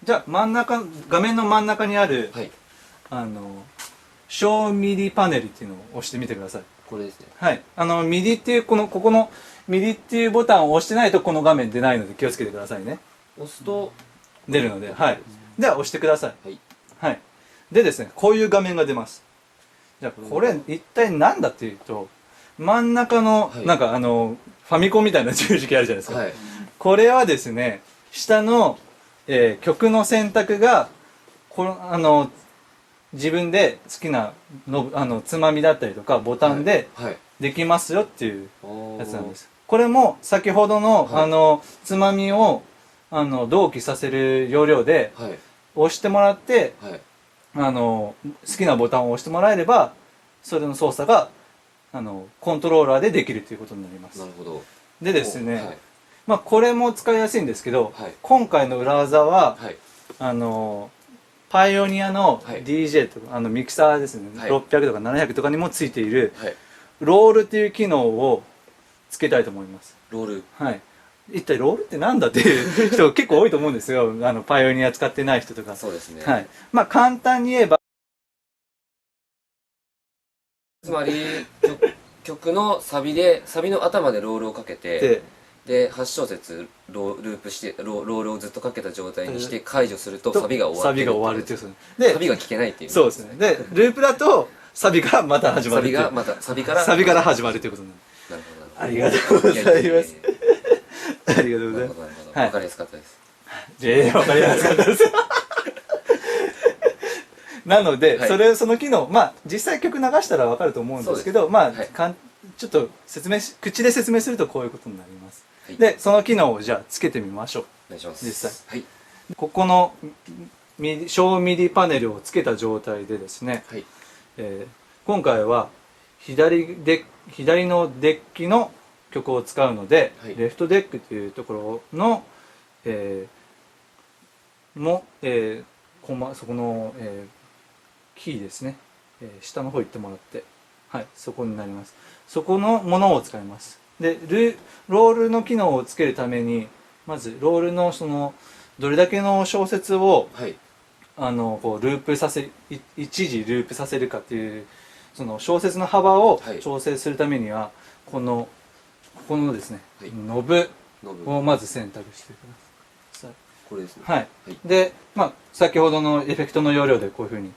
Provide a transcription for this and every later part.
じゃあ真ん中、画面の真ん中にある、はい。小ミディパネルっていうのを押してみてください。これですね。はい。ミディっていう、ここのミディっていうボタンを押してないとこの画面出ないので気をつけてくださいね。押すと、出るので、はい。では押してください。はい。はい。でですね、こういう画面が出ます。じゃあ、これ一体何だっていうと、真ん中の、はいなんかファミコンみたいな十字キーあるじゃないですか。はい。これはですね、下の、曲の選択が、自分で好きなの、つまみだったりとか、ボタンではい。できますよっていうおーやつなんです。これも先ほどの、はいつまみを、同期させる要領ではい。押してもらって、はい。好きなボタンを押してもらえれば、それの操作が、コントローラーでできるということになります。なるほど。でですね、はい。まあこれも使いやすいんですけど、はい今回の裏技は、はい。パイオニアのはい DJ とか、ミキサーですね、はい600とか700とかにもついている、はい。ロールっていう機能をつけたいと思います。ロール。はい。一体ロールってなんだっていう人結構多いと思うんですよ。パイオニア使ってない人とか。そうですね。はい。まあ簡単に言えば、つまり、曲のサビの頭でロールをかけて、で、8小節ループして、ロールをずっとかけた状態にして解除するとサビが終わる。サビが終わるっていう。サビが聴けないっていう。そうですね。で、ループだと、サビがまた始まるっていう。サビから始まるということになる。なるほど。ありがとうございます。ありがとうございます。なるほど、なるほど。わかりやすかったです。わかりやすかったです。なので、その機能、まあ、実際曲流したらわかると思うんですけど、まあ、ちょっと口で説明するとこういうことになります。で、その機能をじゃあつけてみましょう。お願いします。実際。はい。ここの小ミディパネルをつけた状態でですね、はい。今回は左のデッキの曲を使うので、レフトデックというところの、そこの、キーですね、下の方行ってもらって、はい、そこになります。そこのものを使います。で、ロールの機能をつけるために、まずロールのどれだけの小節を、はい。こう一時ループさせるかっていう、その小節の幅を調整するためには、ここのですね、ノブをまず選択してください。これですね。はい。で、まあ、先ほどのエフェクトの要領でこういうふうに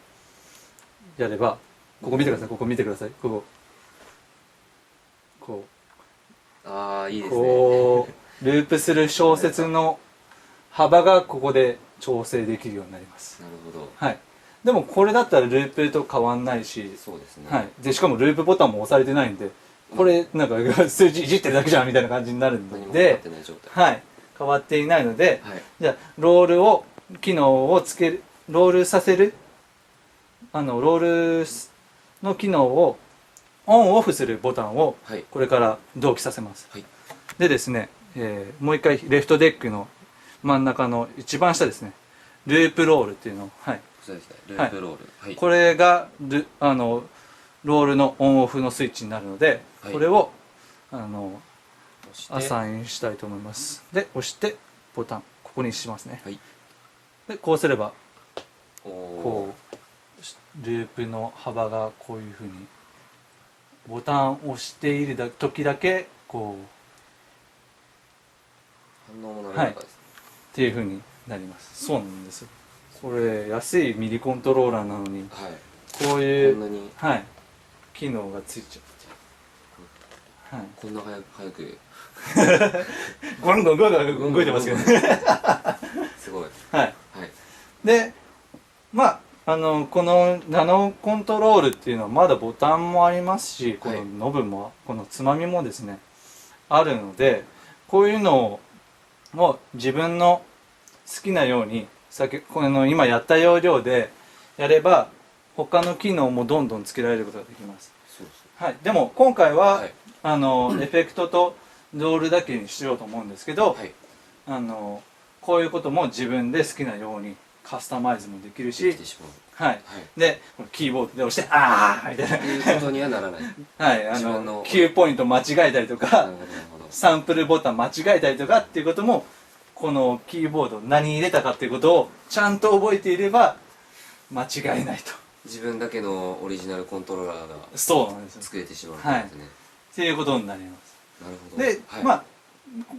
やれば、ここ見てください、ここ見てください、こう。ああ、いいですね。こう、ループする小節の幅がここで調整できるようになります。なるほど。はい。でもこれだったらループと変わんないし、そうですね。はい。で、しかもループボタンも押されてないんで、これなんか数字いじってるだけじゃんみたいな感じになるので、はい。変わっていないので、じゃあ、機能をロールさせる、ロールの機能をオンオフするボタンをこれから同期させます。でですね、もう一回レフトデックの真ん中の一番下ですね、ループロールっていうのを、はい。そうですね、ループロール。はい、これがロールのオンオフのスイッチになるので、これをアサインしたいと思います。で、押してボタン、ここにしますね。で、こうすれば、こう、ループの幅がこういうふうに、ボタンを押している時だけ、こう、反応もはい、っていうふうになります。そうなんですよ。これ、安いミディコントローラーなのに、こういう、はい、機能がついちゃう。はい、こんな早くゴンゴン動いてますけどね。すごい。はい。で、まあ、このナノコントロールっていうのはまだボタンもありますし、このノブも、このつまみもですね、あるので、こういうのを自分の好きなように、今やった要領でやれば、他の機能もどんどんつけられることができます。はい。でも、今回は、エフェクトとロールだけにしようと思うんですけど、こういうことも自分で好きなようにカスタマイズもできるし、はい。で、キーボードで押して、あーみたいな。いうことにはならない。はい。Q ポイント間違えたりとか、サンプルボタン間違えたりとかっていうことも、このキーボード何入れたかっていうことをちゃんと覚えていれば間違いないと。自分だけのオリジナルコントローラーがそうなんですよ。作れてしまうんですね。っていうことになります。なるほど。で、はい、まあ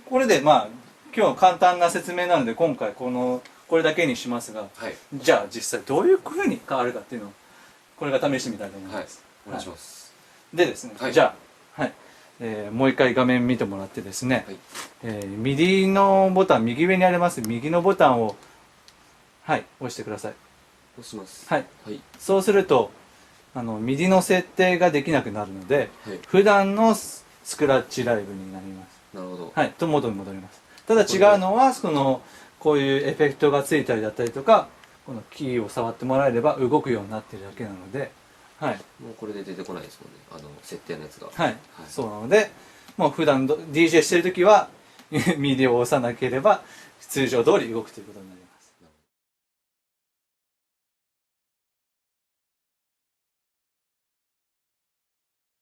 これで今日簡単な説明なので今回これだけにしますが、はい、じゃあ実際どういうふうに変わるかっていうのをこれから試してみたいと思います。お願いします。でですね、はい、じゃあ、もう一回画面見てもらってですね、右のボタン、右上にあります右のボタンを押してください。押します。はい。そうすると右の設定ができなくなるので、普段のスクラッチライブになります。なるほど。と元に戻ります。ただ違うのはこういうエフェクトがついたりだったりとか、このキーを触ってもらえれば動くようになってるだけなので、もうこれで出てこないですもんね、設定のやつが。そうなので、もう普段DJ してるときはミディを押さなければ通常通り動くということになります。